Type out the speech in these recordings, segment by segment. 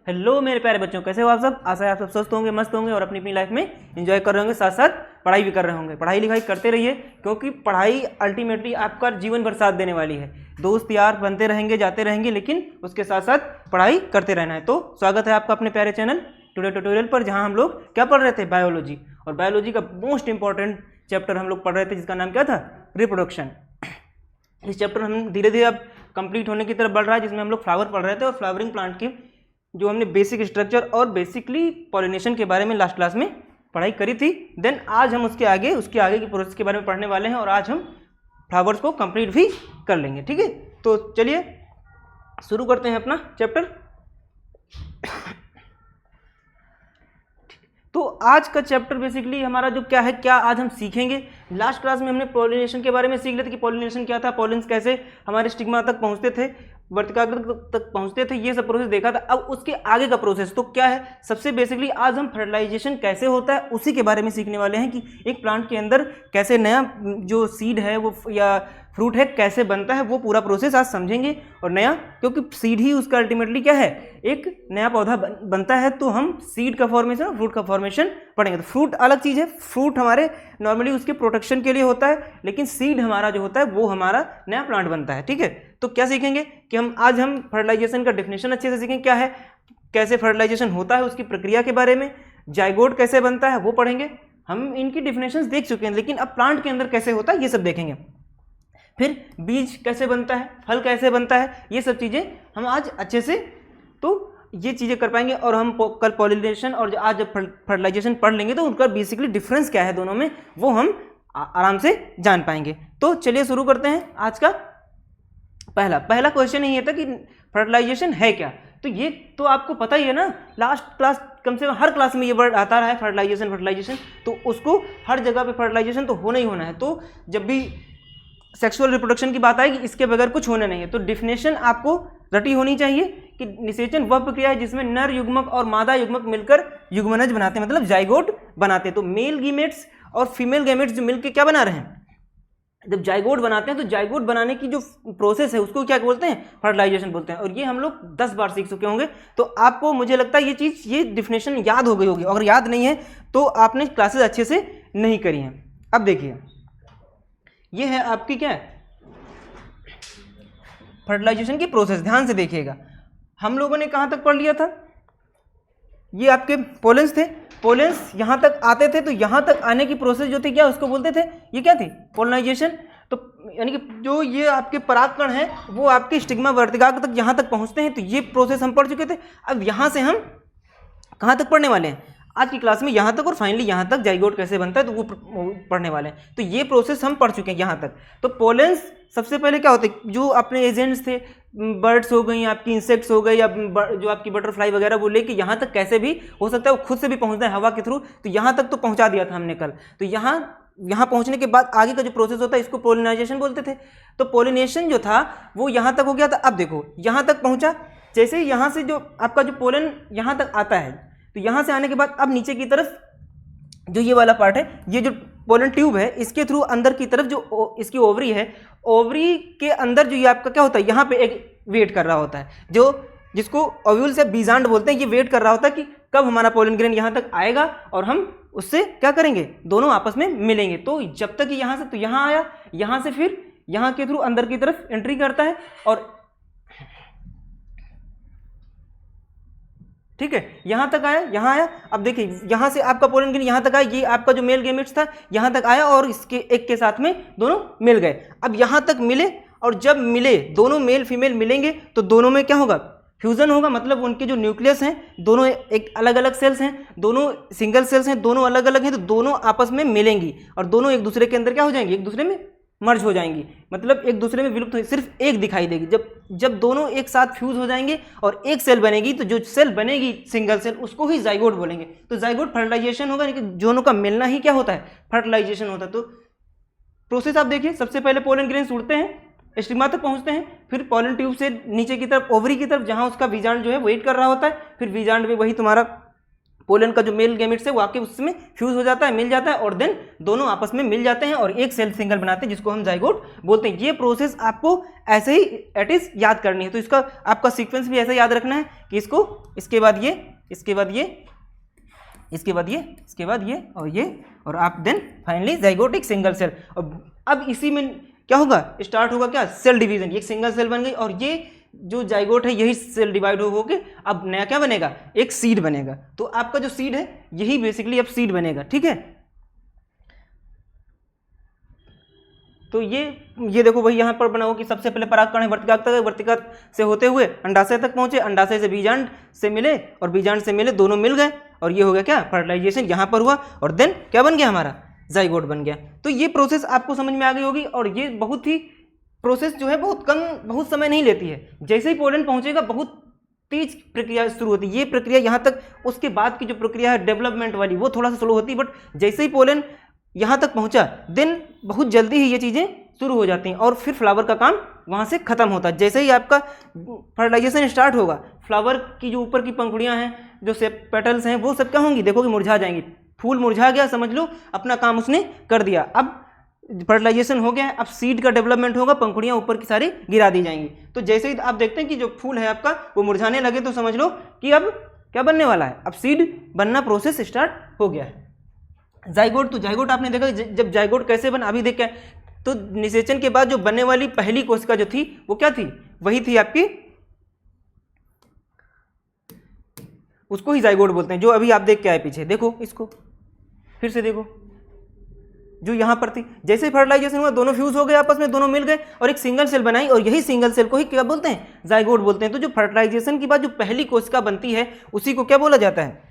Hello मेरे प्यारे बच्चों, कैसे हो आप सब। आशा है आप सब स्वस्थ होंगे, मस्त होंगे और अपनी अपनी लाइफ में एंजॉय कर रहे होंगे, साथ साथ पढ़ाई भी कर रहे होंगे। पढ़ाई लिखाई करते रहिए, क्योंकि पढ़ाई अल्टीमेटली आपका जीवन भर साथ देने वाली है। दोस्त यार बनते रहेंगे, जाते रहेंगे, लेकिन उसके साथ साथ पढ़ाई करते रहना है। तो स्वागत है आपका अपने प्यारे चैनल टुडे ट्यूटोरियल पर, जहाँ हम लोग क्या पढ़ रहे थे, बायोलॉजी। और बायोलॉजी का मोस्ट इंपॉर्टेंट चैप्टर हम लोग पढ़ रहे थे, जिसका नाम क्या था, रिप्रोडक्शन। इस चैप्टर हम धीरे धीरे अब कंप्लीट होने की तरफ बढ़ रहा है, जिसमें हम लोग फ्लावर पढ़ रहे थे और फ्लावरिंग प्लांट की जो हमने बेसिक स्ट्रक्चर और बेसिकली पॉलिनेशन के बारे में लास्ट क्लास में पढ़ाई करी थी। देन आज हम उसके आगे की प्रोसेस के बारे में पढ़ने वाले हैं, और आज हम फ्लावर्स को कंप्लीट भी कर लेंगे। ठीक है, तो चलिए शुरू करते हैं अपना चैप्टर। तो आज का चैप्टर बेसिकली हमारा जो क्या है, क्या आज हम सीखेंगे। लास्ट क्लास में हमने पॉलिनेशन के बारे में सीख लेते कि पॉलिनेशन क्या था, पॉलिन्स कैसे हमारे स्टिग्मा तक पहुंचते थे, वर्तिकाग्र तक पहुंचते थे, ये सब प्रोसेस देखा था। अब उसके आगे का प्रोसेस तो क्या है, सबसे बेसिकली आज हम फर्टिलाइजेशन कैसे होता है उसी के बारे में सीखने वाले हैं, कि एक प्लांट के अंदर कैसे नया जो सीड है वो या फ्रूट है कैसे बनता है, वो पूरा प्रोसेस आज समझेंगे। और नया, क्योंकि सीड ही उसका अल्टीमेटली क्या है, एक नया पौधा बनता है, तो हम सीड का फॉर्मेशन और फ्रूट का फॉर्मेशन पढ़ेंगे। तो फ्रूट अलग चीज़ है, फ्रूट हमारे नॉर्मली उसके प्रोटेक्शन के लिए होता है, लेकिन सीड हमारा जो होता है वो हमारा नया प्लांट बनता है। ठीक है, तो क्या सीखेंगे कि आज हम फर्टिलाइजेशन का डेफिनेशन अच्छे से सीखेंगे, क्या है, कैसे फर्टिलाइजेशन होता है, उसकी प्रक्रिया के बारे में, जाइगोट कैसे बनता है वो पढ़ेंगे। हम इनकी डेफिनेशंस देख चुके हैं, लेकिन अब प्लांट के अंदर कैसे होता है ये सब देखेंगे। फिर बीज कैसे बनता है, फल कैसे बनता है, ये सब चीज़ें हम आज अच्छे से तो ये चीज़ें कर पाएंगे। और हम कल पॉलिनेशन और आज जब फर्टिलाइजेशन पढ़ लेंगे तो उनका बेसिकली डिफरेंस क्या है दोनों में, वो हम आराम से जान पाएंगे। तो चलिए शुरू करते हैं। आज का पहला क्वेश्चन ये था कि फर्टिलाइजेशन है क्या। तो ये तो आपको पता ही है ना, लास्ट क्लास कम से कम हर क्लास में ये वर्ड आता रहा है, फर्टिलाइजेशन। तो उसको हर जगह पे फर्टिलाइजेशन तो होना ही होना है। तो जब भी सेक्सुअल रिप्रोडक्शन की बात आएगी, इसके बगैर कुछ होना नहीं है। तो डिफिनेशन आपको रटी होनी चाहिए कि निषेचन वह प्रक्रिया है जिसमें नर युग्मक और मादा युग्मक मिलकर युग्मनज बनाते हैं, मतलब जाइगोट बनाते हैं। तो मेल गैमेट्स और फीमेल गैमेट्स जो मिलकर क्या बना रहे हैं, जब जाइगोट बनाते हैं, तो जाइगोट बनाने की जो प्रोसेस है उसको क्या बोलते हैं, फर्टिलाइजेशन बोलते हैं। और ये हम लोग 10 बार सीख चुके होंगे, तो आपको मुझे लगता है ये डिफिनेशन याद हो गई होगी। अगर याद नहीं है तो आपने क्लासेस अच्छे से नहीं करी हैं। अब देखिए, ये है आपकी क्या है, फर्टिलाइजेशन की प्रोसेस। ध्यान से देखिएगा, हम लोगों ने कहाँ तक पढ़ लिया था, ये आपके पोलेंस थे। पोलेंस यहाँ तक आते थे, तो यहाँ तक आने की प्रोसेस जो थी क्या उसको बोलते थे, ये क्या थी, पोलिनाइजेशन। तो यानी कि जो ये आपके परागकण हैं वो आपके स्टिग्मा वर्तिकाग्र तक यहाँ तक पहुँचते हैं। तो ये प्रोसेस हम पढ़ चुके थे। अब यहाँ से हम कहाँ तक पढ़ने वाले हैं आज की क्लास में, यहाँ तक, और फाइनली यहाँ तक जाइगोट कैसे बनता है तो वो पढ़ने वाले हैं। तो ये प्रोसेस हम पढ़ चुके हैं यहाँ तक। तो पोलेंस सबसे पहले क्या होते हैं, जो अपने एजेंट्स थे, बर्ड्स हो गई, आपकी इंसेक्ट्स हो गई, या जो आपकी बटरफ्लाई वगैरह, वो लेके यहाँ तक कैसे भी हो सकता है वो खुद से भी पहुँचता है हवा के थ्रू। तो यहाँ तक तो पहुँचा दिया था हमने कल। तो यहाँ पहुँचने के बाद आगे का जो प्रोसेस होता है इसको पोलिनाइजेशन बोलते थे। तो पोलिनेशन जो था वो यहाँ तक हो गया था। अब देखो यहाँ तक पहुँचा, जैसे यहाँ से जो आपका जो पोलन यहाँ तक आता है, तो यहाँ से आने के बाद अब नीचे की तरफ जो ये वाला पार्ट है, ये जो पोलन ट्यूब है, इसके थ्रू अंदर की तरफ जो इसकी ओवरी है, ओवरी के अंदर जो ये आपका क्या होता है, यहाँ पे एक वेट कर रहा होता है, जो जिसको ओव्यूल से बीजांड बोलते हैं। ये वेट कर रहा होता है कि कब हमारा पोलन ग्रेन यहाँ तक आएगा और हम उससे क्या करेंगे, दोनों आपस में मिलेंगे। तो जब तक यहाँ से तो यहाँ आया, यहाँ से फिर यहाँ के थ्रू अंदर की तरफ एंट्री करता है, और ठीक है, यहाँ तक आया, यहाँ आया। अब देखिए यहाँ से आपका पोलन ग्रेन यहाँ तक आया, ये आपका जो मेल गैमेट्स था यहाँ तक आया, और इसके एक के साथ में दोनों मिल गए। अब यहाँ तक मिले, और जब मिले दोनों मेल फीमेल मिलेंगे तो दोनों में क्या होगा, फ्यूजन होगा। मतलब उनके जो न्यूक्लियस हैं दोनों एक अलग अलग सेल्स हैं, दोनों सिंगल सेल्स हैं, दोनों अलग अलग हैं, तो दोनों आपस में मिलेंगी और दोनों एक दूसरे के अंदर क्या हो जाएंगी, एक दूसरे में मर्ज हो जाएंगी। मतलब एक दूसरे में विलुप्त हो, सिर्फ एक दिखाई देगी। जब दोनों एक साथ फ्यूज हो जाएंगे और एक सेल बनेगी, तो जो सेल बनेगी सिंगल सेल, उसको ही जाइगोट बोलेंगे। तो जाइगोट फर्टिलाइजेशन होगा, यानी कि दोनों का मिलना ही क्या होता है, फर्टिलाइजेशन होता है। तो प्रोसेस आप देखिए, सबसे पहले पोलन ग्रेन्स उड़ते हैं, स्टिग्मा तक पहुंचते हैं, फिर पोलन ट्यूब से नीचे की तरफ ओवरी की तरफ, जहां उसका बीजांड जो है वेट कर रहा होता है, फिर बीजांड में वही तुम्हारा पोलन का जो मेल गैमेट्स है वो आके उसमें फ्यूज हो जाता है, मिल जाता है और देन दोनों आपस में मिल जाते हैं और एक सेल सिंगल बनाते हैं जिसको हम जाइगोट बोलते हैं। ये प्रोसेस आपको ऐसे ही एट इज याद करनी है। तो इसका आपका सीक्वेंस भी ऐसे याद रखना है कि इसको इसके बाद ये, इसके बाद ये, इसके बाद ये, इसके बाद ये और आप देन फाइनली जाइगोट एक सिंगल सेल। और अब इसी में क्या होगा, स्टार्ट होगा क्या, सेल डिवीजन। ये सिंगल सेल बन गई और ये जो जाइगोट है यही सेल डिवाइड हो के अब नया क्या बनेगा, एक सीड बनेगा। तो आपका जो सीड है यही बेसिकली अब सीड बनेगा, ठीक है। तो ये देखो भाई यहाँ पर बना हो कि सबसे पहले परागकण है वर्तिकाग्र से होते हुए अंडाशय तक पहुंचे, अंडाशय से बीजांड से मिले और बीजांड से मिले, दोनों मिल गए और ये हो गया क्या, फर्टिलाइजेशन यहाँ पर हुआ और देन क्या बन गया, हमारा जाइगोट बन गया। तो ये प्रोसेस आपको समझ में आ गई होगी और ये बहुत ही प्रोसेस जो है बहुत समय नहीं लेती है। जैसे ही पोलन पहुंचेगा बहुत तेज प्रक्रिया शुरू होती है। ये प्रक्रिया यहाँ तक, उसके बाद की जो प्रक्रिया है डेवलपमेंट वाली वो थोड़ा सा स्लो होती है, बट जैसे ही पोलन यहाँ तक पहुँचा देन बहुत जल्दी ही ये चीज़ें शुरू हो जाती हैं और फिर फ्लावर का काम वहाँ से खत्म होता है। जैसे ही आपका फर्टिलाइजेशन स्टार्ट होगा, फ्लावर की जो ऊपर की पंखुड़ियाँ हैं, जो पेटल्स हैं, वो सब क्या होंगी, देखो कि मुरझा जाएंगी। फूल मुरझा गया, समझ लो अपना काम उसने कर दिया। अब फर्टिलाइजेशन हो गया है, अब सीड का डेवलपमेंट होगा, पंखुड़ियाँ ऊपर की सारी गिरा दी जाएंगी। तो जैसे ही आप देखते हैं कि जो फूल है आपका वो मुरझाने लगे तो समझ लो कि अब क्या बनने वाला है, अब सीड बनना प्रोसेस स्टार्ट हो गया है। जाइगोट, तो जाइगोट आपने देखा जब जाइगोट कैसे बना, अभी देखा तो निषेचन के बाद जो बनने वाली पहली कोशिका जो थी वो क्या थी, वही थी आपकी, उसको ही जाइगोट बोलते हैं। जो अभी आप देख के आए पीछे, देखो इसको फिर से देखो, जो यहाँ पर थी, जैसे ही फर्टिलाइजेशन हुआ दोनों फ्यूज हो गए आपस में, दोनों मिल गए और एक सिंगल सेल बनाई और यही सिंगल सेल को ही क्या बोलते हैं, जाइगोट बोलते हैं। तो जो फर्टिलाइजेशन के बाद जो पहली कोशिका बनती है उसी को क्या बोला जाता है,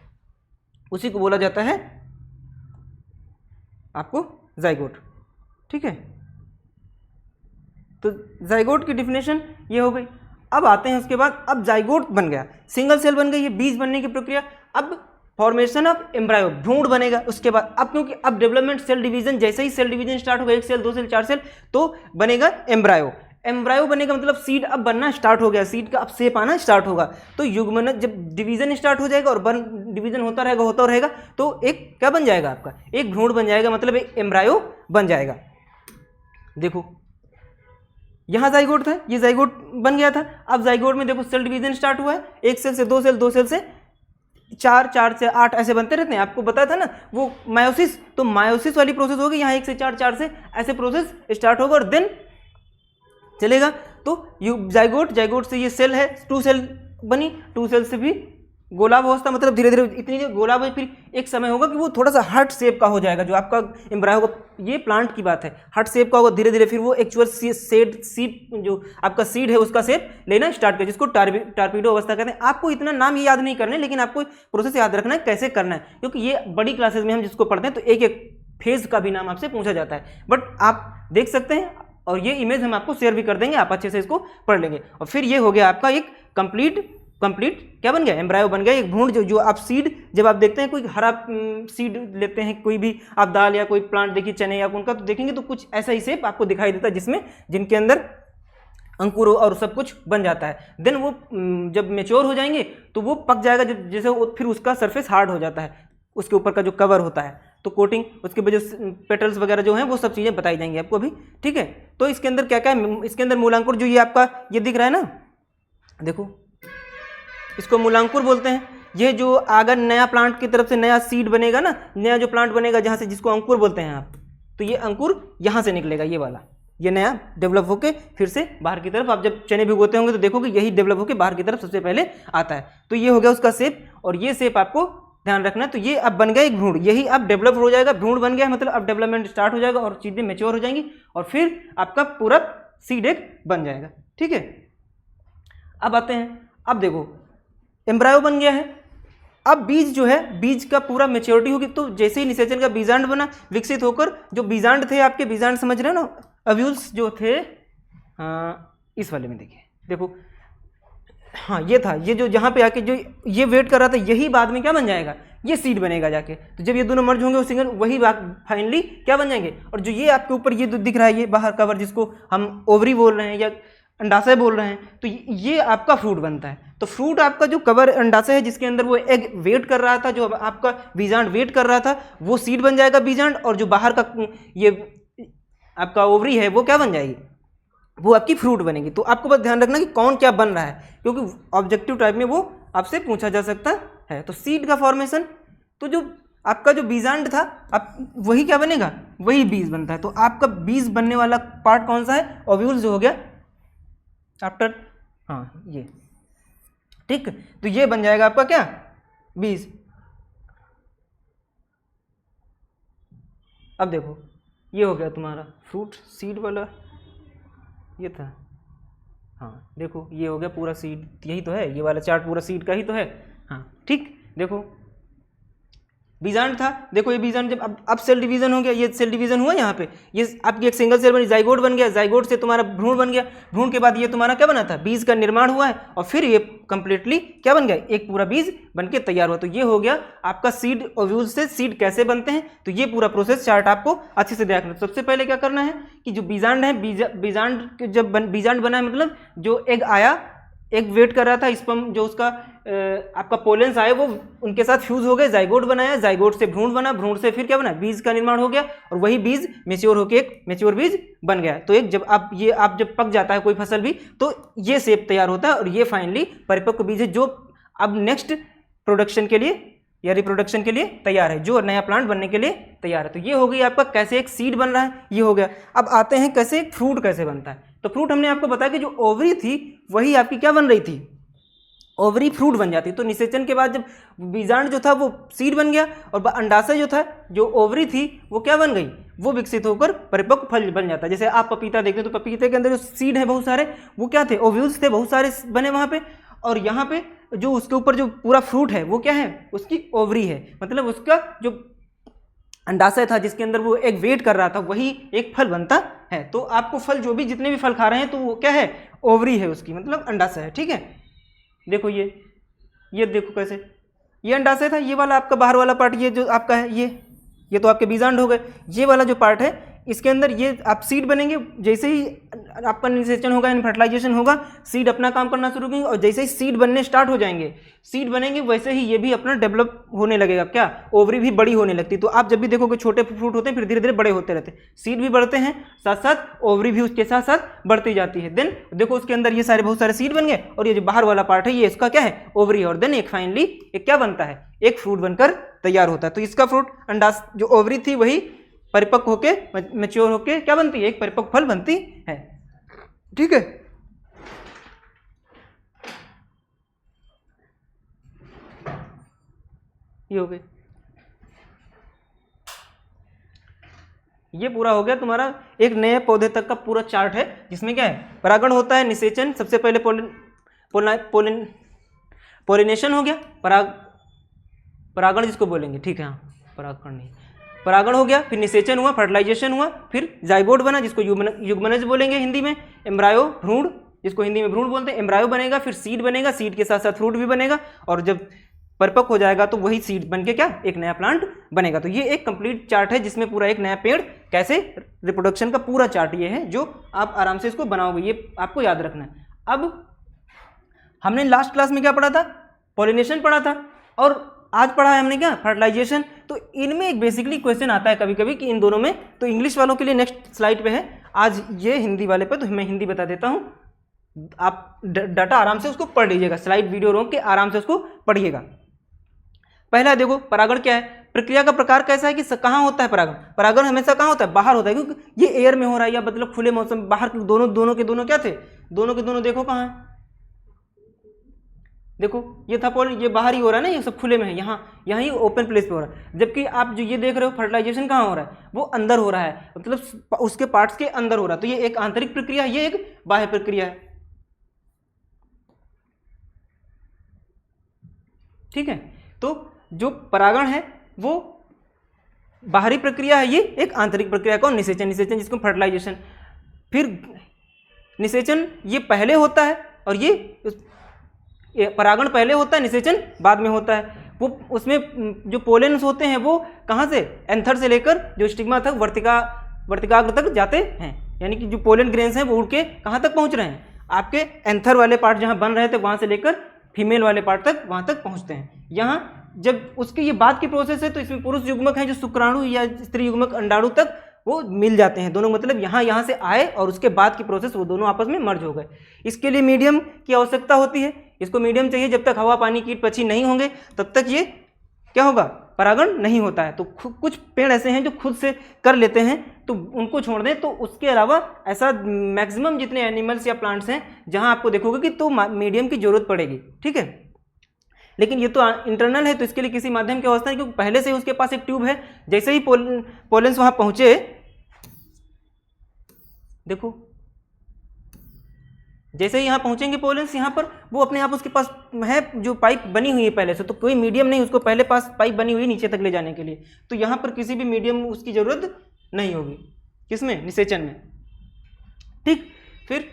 उसी को बोला जाता है आपको जाइगोट, ठीक है। तो जाइगोट की डिफिनेशन ये हो गई। अब आते हैं उसके बाद, अब जाइगोट बन गया, सिंगल सेल बन गई, ये बीज बनने की प्रक्रिया। अब फॉर्मेशन ऑफ एम्ब्रायो, भ्रूण बनेगा उसके बाद। अब क्योंकि अब डेवलपमेंट सेल डिवीजन, जैसे ही सेल डिवीजन स्टार्ट होगा, एक सेल, दो सेल, चार सेल, तो बनेगा एम्ब्रायो। एम्ब्रायो बनेगा मतलब सीड अब बनना स्टार्ट हो गया, सीड का अब शेप आना स्टार्ट होगा। तो युग्मन, जब डिवीजन स्टार्ट हो जाएगा और डिवीजन होता रहेगा तो एक क्या बन जाएगा, आपका एक भ्रूण बन जाएगा, मतलब एक एम्ब्रायो बन जाएगा। देखो यहाँ जाइगोट था, ये जाइगोट बन गया था। अब जाइगोट में देखो सेल डिवीजन स्टार्ट हुआ है, एक सेल से दो सेल, दो सेल से चार, चार से आठ, ऐसे बनते रहते हैं। आपको बताया था ना वो मायोसिस, तो मायोसिस वाली प्रोसेस होगी, यहाँ एक से चार, चार से ऐसे प्रोसेस स्टार्ट होगा और देन चलेगा। तो जाइगोट से ये सेल है, टू सेल बनी, टू सेल से भी गोलाभ अवस्था, मतलब धीरे धीरे इतनी गोलाभ, फिर एक समय होगा कि वो थोड़ा सा हार्ट शेप का हो जाएगा, जो आपका एम्ब्रायो होगा। ये प्लांट की बात है, हार्ट शेप का होगा धीरे धीरे, फिर वो एक्चुअल सीड जो आपका सीड है उसका शेप लेना स्टार्ट करे, जिसको टारपीडो अवस्था कहते हैं। आपको इतना नाम ये याद नहीं करना है, लेकिन आपको प्रोसेस याद रखना है कैसे करना है, क्योंकि ये बड़ी क्लासेस में हम जिसको पढ़ते हैं तो एक एक फेज का भी नाम आपसे पूछा जाता है। बट आप देख सकते हैं और ये इमेज हम आपको शेयर भी कर देंगे, आप अच्छे से इसको पढ़ लेंगे। और फिर ये हो गया आपका एक कंप्लीट क्या बन गया, एम्ब्रायो बन गया, एक भ्रूण। जो आप सीड, जब आप देखते हैं कोई हरा सीड लेते हैं, कोई भी आप दाल या कोई प्लांट देखिए, चने या उनका, तो देखेंगे तो कुछ ऐसा ही शेप आपको दिखाई देता है, जिनके अंदर अंकुर और सब कुछ बन जाता है। देन वो जब मेच्योर हो जाएंगे तो वो पक जाएगा, जैसे फिर उसका सरफेस हार्ड हो जाता है, उसके ऊपर का जो कवर होता है, तो कोटिंग, उसके बाद जो पेटल्स वगैरह जो हैं वो सब चीज़ें बताई जाएंगी आपको अभी, ठीक है। तो इसके अंदर क्या क्या है, इसके अंदर मूलांकुर, जो ये आपका ये दिख रहा है ना, देखो इसको मूलांकुर बोलते हैं। ये जो अगर नया प्लांट की तरफ से नया सीड बनेगा ना, नया जो प्लांट बनेगा जहाँ से, जिसको अंकुर बोलते हैं आप, तो ये अंकुर यहाँ से निकलेगा, ये वाला, ये नया डेवलप होके फिर से बाहर की तरफ, आप जब चने भिगोते होंगे तो देखोगे यही डेवलप होके बाहर की तरफ सबसे पहले आता है। तो ये हो गया उसका शेप, और ये शेप आपको ध्यान रखना है। तो ये अब बन गया एक भ्रूण, यही अब डेवलप हो जाएगा, भ्रूण बन गया मतलब अब डेवलपमेंट स्टार्ट हो जाएगा और चीज़ें मेच्योर हो जाएंगी और फिर आपका पूरा सीड एक बन जाएगा, ठीक है। अब आते हैं, अब देखो एम्ब्रायो बन गया है, अब बीज जो है, बीज का पूरा मेच्योरिटी होगी, तो जैसे ही निषेचन का बीजांड बना, विकसित होकर जो बीजांड थे आपके, बीजांड समझ रहे हो ना, अव्यूल्स जो थे, इस वाले में देखिए, देखो हाँ ये था, ये जो जहाँ पे आके जो ये वेट कर रहा था, यही बाद में क्या बन जाएगा, ये सीड बनेगा जाके। तो जब ये दोनों मर्ज होंगे सिंगल, वही फाइनली क्या बन जाएंगे। और जो ये आपके ऊपर ये दिख रहा है, ये बाहर कवर, जिसको हम ओवरी बोल रहे हैं या अंडाशय बोल रहे हैं, तो ये आपका फ्रूट बनता है। तो फ्रूट आपका जो कवर अंडाशय है जिसके अंदर वो एग वेट कर रहा था, जो आपका बीजांड वेट कर रहा था, वो सीड बन जाएगा बीजांड, और जो बाहर का ये आपका ओवरी है वो क्या बन जाएगी, वो आपकी फ्रूट बनेगी। तो आपको बस ध्यान रखना कि कौन क्या बन रहा है, क्योंकि ऑब्जेक्टिव टाइप में वो आपसे पूछा जा सकता है। तो सीड का फॉर्मेशन, तो जो आपका जो बीजांड था अब वही क्या बनेगा, वही बीज बनता है। तो आपका बीज बनने वाला पार्ट कौन सा है, ओव्यूल्स जो हो गया आफ्टर, हाँ ये ठीक। तो ये बन जाएगा आपका क्या, बीज। अब देखो ये हो गया तुम्हारा फ्रूट, सीड वाला ये था, हाँ देखो ये हो गया पूरा सीड, यही तो है, ये वाला चार्ट पूरा सीड का ही तो है, हाँ ठीक। देखो बीजांड था, देखो ये बीजांड जब अब सेल डिवीजन हो गया, ये सेल डिवीजन हुआ यहाँ पे, ये आपकी एक सिंगल सेल बनी, जाइगोट बन गया, जाइगोट से तुम्हारा भ्रूण बन गया, भ्रूण के बाद ये तुम्हारा क्या बना था, बीज का निर्माण हुआ है, और फिर ये कंप्लीटली क्या बन गया, एक पूरा बीज बन के तैयार हुआ। तो ये हो गया आपका सीड, ओव्यूल से सीड कैसे बनते हैं, तो ये पूरा प्रोसेस चार्ट आपको अच्छे से देखना। सबसे पहले क्या करना है कि जो बीजांड है, बीजांड जब बीजांड बना है मतलब जो एग आया, एक वेट कर रहा था, स्पर्म जो उसका आपका पोलेंस आए वो उनके साथ फ्यूज हो गए, जाइगोट बनाया, जाइगोट से भ्रूण बना, भ्रूण से फिर क्या बना, बीज का निर्माण हो गया, और वही बीज मेच्योर होकर एक मेच्योर बीज बन गया। तो एक जब आप जब पक जाता है कोई फसल भी, तो ये शेप तैयार होता है, और ये फाइनली परिपक्व बीज है जो अब नेक्स्ट प्रोडक्शन के लिए या रिप्रोडक्शन के लिए तैयार है, जो नया प्लांट बनने के लिए तैयार है। तो ये हो गई आपका कैसे एक सीड बन रहा है, ये हो गया। अब आते हैं कैसे एक फ्रूट कैसे बनता है। तो फ्रूट हमने आपको बताया कि जो ओवरी थी वही आपकी क्या बन रही थी, ओवरी फ्रूट बन जाती। तो निषेचन के बाद जब बीजांड जो था वो सीड बन गया, और अंडाशय जो था, जो ओवरी थी वो क्या बन गई, वो विकसित होकर परिपक्व फल बन जाता है। जैसे आप पपीता देखते हो तो पपीते के अंदर जो सीड है बहुत सारे, वो क्या थे, ओव्यूल्स थे, बहुत सारे बने वहाँ पे, और यहाँ पे जो उसके ऊपर जो पूरा फ्रूट है वो क्या है, उसकी ओवरी है, मतलब उसका जो अंडाशय था जिसके अंदर वो एक वेट कर रहा था, वही एक फल बनता है। तो आपको फल जो भी जितने भी फल खा रहे हैं तो वो क्या है, ओवरी है उसकी, मतलब अंडाशय है, ठीक है। देखो ये देखो कैसे, ये अंडाशय था, ये वाला आपका बाहर वाला पार्ट ये जो आपका है, ये तो आपके बीजांड हो गए। ये वाला जो पार्ट है इसके अंदर ये आप सीड बनेंगे, जैसे ही आपका निषेचन होगा यानी फर्टिलाइजेशन होगा, सीड अपना काम करना शुरू करेंगे, और जैसे ही सीड बनने स्टार्ट हो जाएंगे, सीड बनेंगे, वैसे ही ये भी अपना डेवलप होने लगेगा, क्या, ओवरी भी बड़ी होने लगती। तो आप जब भी देखोगे छोटे फ्रूट होते हैं फिर धीरे धीरे बड़े होते रहते हैं, सीड भी बढ़ते हैं, साथ साथ ओवरी भी उसके साथ साथ बढ़ती जाती है। देन देखो उसके अंदर ये सारे बहुत सारे सीड बन गए, और ये जो बाहर वाला पार्ट है ये इसका क्या है, ओवरी, और देन एक फाइनली एक क्या बनता है, एक फ्रूट बनकर तैयार होता है। तो इसका फ्रूट अंडाश जो ओवरी थी वही परिपक्व होके मैच्योर होके क्या बनती है, एक परिपक्व फल बनती है, ठीक है। ये हो गए, ये पूरा हो गया तुम्हारा एक नए पौधे तक का पूरा चार्ट है, जिसमें क्या है, परागण होता है, निषेचन, सबसे पहले पोलिनेशन हो गया, परागण जिसको बोलेंगे, ठीक है, हाँ परागण नहीं, परागण हो गया, फिर निषेचन हुआ, फर्टिलाइजेशन हुआ, फिर जाइगोट बना जिसको युग्मनज बोलेंगे हिंदी में, एम्ब्रायो भ्रूण जिसको हिंदी में भ्रूण बोलते हैं, एम्ब्रायो बनेगा, फिर सीड बनेगा, सीड के साथ साथ फ्रूट भी बनेगा, और जब परिपक्व हो जाएगा तो वही सीड बन के क्या, एक नया प्लांट बनेगा। तो ये एक कंप्लीट चार्ट है जिसमें पूरा एक नया पेड़ कैसे रिप्रोडक्शन का पूरा चार्ट ये है, जो आप आराम से इसको बनाओगे, ये आपको याद रखना है। अब हमने लास्ट क्लास में क्या पढ़ा था, पॉलिनेशन पढ़ा था, और आज पढ़ा है हमने क्या, फर्टिलाइजेशन। तो इनमें एक बेसिकली क्वेश्चन आता है कभी कभी कि इन दोनों में, तो इंग्लिश वालों के लिए नेक्स्ट स्लाइड पे है, आज ये हिंदी वाले पे, तो मैं हिंदी बता देता हूँ, आप डाटा आराम से उसको पढ़ लीजिएगा, स्लाइड वीडियो रोक के आराम से उसको पढ़िएगा। पहला देखो परागण क्या है, प्रक्रिया का प्रकार कैसा है कि कहाँ होता है परागण, परागण हमेशा कहाँ होता है, बाहर होता है, क्योंकि ये एयर में हो रहा है या मतलब खुले मौसम, बाहर दोनों के दोनों क्या थे, दोनों के दोनों देखो कहाँ है, देखो ये था ये बाहर ही हो रहा है ना, ये सब खुले में है, यहाँ ही ओपन प्लेस पे हो रहा है। जबकि आप जो ये देख रहे हो फर्टिलाइजेशन कहाँ हो रहा है, वो अंदर हो रहा है, मतलब उसके पार्ट्स के अंदर हो रहा है। तो ये एक आंतरिक प्रक्रिया है, ये एक बाह्य प्रक्रिया है, ठीक है। तो जो परागण है वो बाहरी प्रक्रिया है, ये एक आंतरिक प्रक्रिया कौन, निषेचन जिसको फर्टिलाइजेशन। फिर निषेचन ये पहले होता है, और ये परागण पहले होता है, निषेचन बाद में होता है। वो उसमें जो पोलेन्स होते हैं वो कहाँ से, एंथर से लेकर जो स्टिग्मा तक वर्तिकाग्र तक जाते हैं, यानी कि जो पोलन ग्रेन्स हैं वो उड़ के कहाँ तक पहुँच रहे हैं, आपके एंथर वाले पार्ट जहाँ बन रहे थे वहाँ से लेकर फीमेल वाले पार्ट तक वहाँ तक पहुँचते हैं। यहाँ जब उसकी ये बाद की प्रोसेस है तो इसमें पुरुष युग्मक हैं जो शुक्राणु या स्त्री युग्मक अंडाणु तक वो मिल जाते हैं दोनों, मतलब यहाँ से आए और उसके बाद की प्रोसेस वो दोनों आपस में मर्ज हो गए। इसके लिए मीडियम की आवश्यकता होती है, इसको मीडियम चाहिए। जब तक हवा पानी कीट पक्षी नहीं होंगे तब तक ये क्या होगा, परागण नहीं होता है। तो कुछ पेड़ ऐसे हैं जो खुद से कर लेते हैं तो उनको छोड़ दें, तो उसके अलावा ऐसा मैक्सिमम जितने एनिमल्स या प्लांट्स हैं जहाँ आपको देखोगे कि तो मीडियम की जरूरत पड़ेगी, ठीक है। लेकिन ये तो इंटरनल है तो इसके लिए किसी माध्यम की अवस्था है, क्योंकि पहले से ही उसके पास एक ट्यूब है। जैसे ही पोलेंस वहाँ पहुँचे, देखो जैसे ही यहाँ पहुँचेंगे पोलेंस यहाँ पर, वो अपने आप उसके पास है जो पाइप बनी हुई है पहले से, तो कोई मीडियम नहीं, उसको पहले पास पाइप बनी हुई नीचे तक ले जाने के लिए, तो यहाँ पर किसी भी मीडियम उसकी ज़रूरत नहीं होगी। किसमें, निषेचन में, ठीक। फिर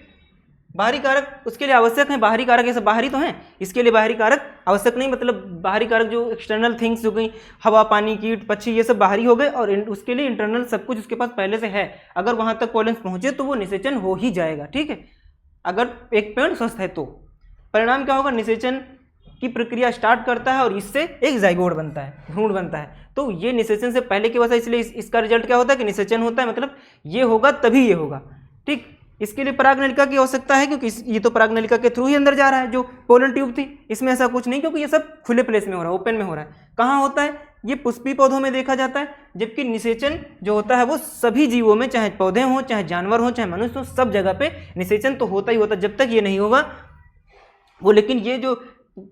बाहरी कारक उसके लिए आवश्यक हैं। बाहरी कारक ऐसे बाहरी तो हैं, इसके लिए बाहरी कारक आवश्यक नहीं, मतलब बाहरी कारक जो एक्सटर्नल थिंग्स हो गई, हवा पानी कीट पक्षी ये सब बाहरी हो गए, और उसके लिए इंटरनल सब कुछ उसके पास पहले से है। अगर वहाँ तक पोलेंस पहुँचे तो वो निषेचन हो ही जाएगा, ठीक है। अगर एक पेड़ स्वस्थ है तो परिणाम क्या होगा, निषेचन की प्रक्रिया स्टार्ट करता है और इससे एक जाइगोट बनता है, भ्रूण बनता है। तो ये निषेचन से पहले की वजह, इसलिए इसका रिजल्ट क्या होता है कि निषेचन होता है, मतलब ये होगा तभी ये होगा, ठीक। इसके लिए परागनलिका की आवश्यकता है, क्योंकि ये तो परागनलिका के थ्रू ही अंदर जा रहा है। जो पोलन ट्यूब थी इसमें ऐसा कुछ नहीं, क्योंकि ये सब खुले प्लेस में हो रहा है, ओपन में हो रहा है। कहाँ होता है, ये पुष्पी पौधों में देखा जाता है, जबकि निषेचन जो होता है वो सभी जीवों में, चाहे पौधे हों, चाहे जानवर हों, चाहे मनुष्य हो, सब जगह पे निषेचन तो होता ही होता है। जब तक ये नहीं होगा वो, लेकिन ये जो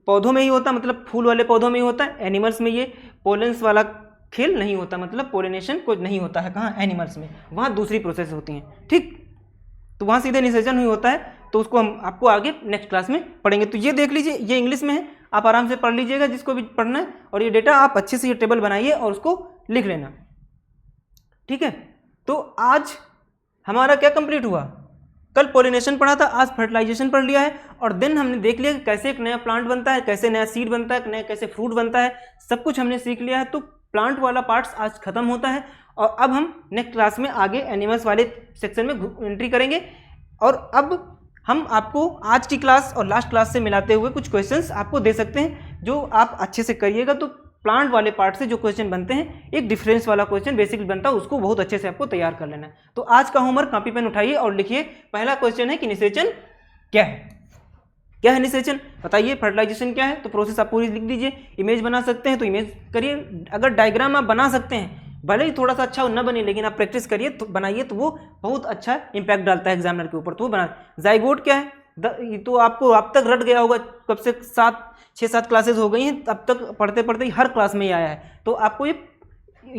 पौधों में ही होता, मतलब फूल वाले पौधों में ही होता है। एनिमल्स में ये पोलेंस वाला खेल नहीं होता, मतलब पोलिनेशन कुछ नहीं होता है। कहाँ, एनिमल्स में, वहाँ दूसरी प्रोसेस होती हैं, ठीक। तो वहाँ सीधे निषेचन ही होता है, तो उसको हम आपको आगे नेक्स्ट क्लास में पढ़ेंगे। तो ये देख लीजिए, ये इंग्लिश में है, आप आराम से पढ़ लीजिएगा जिसको भी पढ़ना है, और ये डेटा आप अच्छे से ये टेबल बनाइए और उसको लिख लेना, ठीक है। तो आज हमारा क्या कंप्लीट हुआ, कल पोलिनेशन पढ़ा था, आज फर्टिलाइजेशन पढ़ लिया है, और देन हमने देख लिया कि कैसे एक नया प्लांट बनता है, कैसे नया सीड बनता है, नया कैसे फ्रूट बनता है, सब कुछ हमने सीख लिया है। तो प्लांट वाला पार्ट्स आज खत्म होता है, और अब हम नेक्स्ट क्लास में आगे एनिमल्स वाले सेक्शन में एंट्री करेंगे। और अब हम आपको आज की क्लास और लास्ट क्लास से मिलाते हुए कुछ क्वेश्चंस आपको दे सकते हैं, जो आप अच्छे से करिएगा। तो प्लांट वाले पार्ट से जो क्वेश्चन बनते हैं, एक डिफरेंस वाला क्वेश्चन बेसिकली बनता है, उसको बहुत अच्छे से आपको तैयार कर लेना है। तो आज का होमवर्क कॉपी पेन उठाइए और लिखिए। पहला क्वेश्चन है कि निषेचन क्या है, क्या है निषेचन, बताइए। फर्टिलाइजेशन क्या है, तो प्रोसेस आप पूरी लिख दीजिए। इमेज बना सकते हैं तो इमेज करिए, अगर डायग्राम आप बना सकते हैं, भले ही थोड़ा सा अच्छा न बने, लेकिन आप प्रैक्टिस करिए तो बनाइए, तो वो बहुत अच्छा इंपैक्ट डालता है एग्जामिनर के ऊपर। तो वो बना। जाइगोट क्या है, तो आपको अब तक रट गया होगा, कब से 6-7 क्लासेस हो गई हैं, अब तक पढ़ते पढ़ते ही हर क्लास में ही आया है, तो आपको ये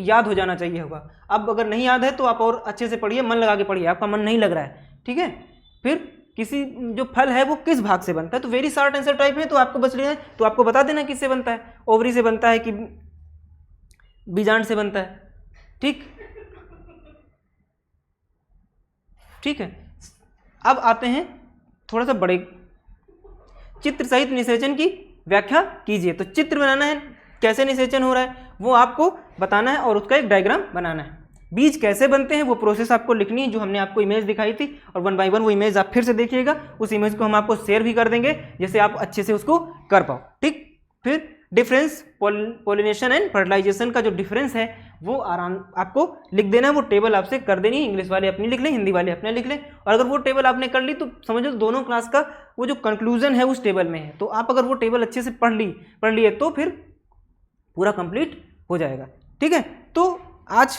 याद हो जाना चाहिए होगा। अब अगर नहीं याद है तो आप और अच्छे से पढ़िए, मन लगा के पढ़िए, आपका मन नहीं लग रहा है, ठीक है। फिर किसी जो फल है वो किस भाग से बनता है, तो वेरी शॉर्ट आंसर टाइप है, तो आपको बच रही है, तो आपको बता देना किससे बनता है, ओवरी से बनता है कि बीजांड से बनता है, ठीक, ठीक है। अब आते हैं थोड़ा सा बड़े, चित्र सहित निषेचन की व्याख्या कीजिए। तो चित्र बनाना है, कैसे निषेचन हो रहा है वो आपको बताना है, और उसका एक डायग्राम बनाना है। बीज कैसे बनते हैं वो प्रोसेस आपको लिखनी है, जो हमने आपको इमेज दिखाई थी, और 1 बाय 1 वो इमेज आप फिर से देखिएगा। उस इमेज को हम आपको शेयर भी कर देंगे, जैसे आप अच्छे से उसको कर पाओ, ठीक। फिर डिफरेंस, पोलिनेशन एंड फर्टिलाइजेशन का जो डिफरेंस है वो आराम आपको लिख देना है, वो टेबल आपसे कर देनी है। इंग्लिश वाले अपनी लिख लें, हिंदी वाले अपने लिख लें, और अगर वो टेबल आपने कर ली तो समझो दोनों क्लास का वो जो कंक्लूजन है उस टेबल में है। तो आप अगर वो टेबल अच्छे से पढ़ लिए तो फिर पूरा कंप्लीट हो जाएगा, ठीक है। तो आज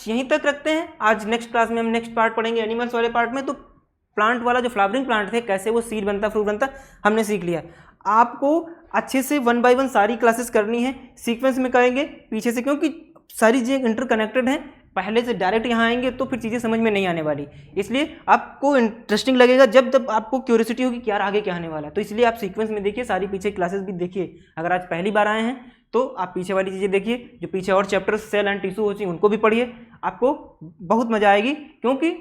यहीं तक रखते हैं। आज नेक्स्ट क्लास में हम नेक्स्ट पार्ट पढ़ेंगे एनिमल्स वाले पार्ट में। तो प्लांट वाला जो फ्लावरिंग प्लांट थे, कैसे वो सीड बनता, फ्रूट बनता, हमने सीख लिया। आपको अच्छे से 1 बाय 1 सारी क्लासेस करनी है, सीक्वेंस में करेंगे पीछे से, क्योंकि सारी चीज़ें इंटरकनेक्टेड हैं। पहले से डायरेक्ट यहाँ आएंगे तो फिर चीज़ें समझ में नहीं आने वाली, इसलिए आपको इंटरेस्टिंग लगेगा जब आपको क्यूरियोसिटी होगी कि यार आगे क्या आने वाला है। तो इसलिए आप सीक्वेंस में देखिए, सारी पीछे क्लासेस भी देखिए। अगर आज पहली बार आए हैं तो आप पीछे वाली चीज़ें देखिए, जो पीछे और चैप्टर्स सेल एंड टिश्यू होती हैं उनको भी पढ़िए, आपको बहुत मजा आएगी। क्योंकि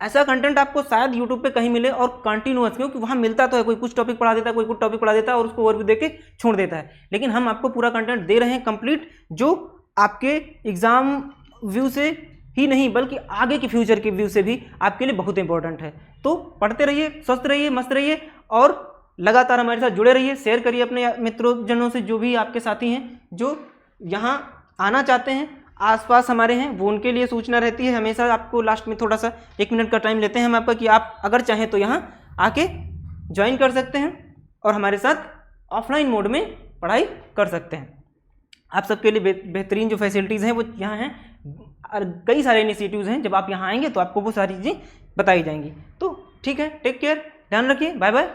ऐसा कंटेंट आपको शायद यूट्यूब पे कहीं मिले और कंटिन्यूअस, क्योंकि वहाँ मिलता तो है, कोई कुछ टॉपिक पढ़ा देता है, कोई कुछ टॉपिक पढ़ा देता है और उसको ओवरव्यू देके छोड़ देता है। लेकिन हम आपको पूरा कंटेंट दे रहे हैं कंप्लीट, जो आपके एग्जाम व्यू से ही नहीं बल्कि आगे के फ्यूचर के व्यू से भी आपके लिए बहुत इंपॉर्टेंट है। तो तो पढ़ते रहिए, स्वस्थ रहिए, मस्त रहिए और लगातार हमारे साथ जुड़े रहिए। शेयर करिए अपने मित्रों से, जो भी आपके साथी हैं जो यहाँ आना चाहते हैं, आसपास हमारे हैं, वो उनके लिए सूचना रहती है हमेशा। आपको लास्ट में थोड़ा सा 1 मिनट का टाइम लेते हैं हम आपका कि आप अगर चाहें तो यहाँ आके ज्वाइन कर सकते हैं और हमारे साथ ऑफलाइन मोड में पढ़ाई कर सकते हैं। आप सबके लिए बेहतरीन जो फैसिलिटीज़ हैं वो यहाँ हैं और कई सारे इनिशिएटिव्स हैं। जब आप यहाँ आएंगे तो आपको वो सारी चीज़ें बताई जाएंगी। तो ठीक है, टेक केयर, ध्यान रखिए, बाय बाय।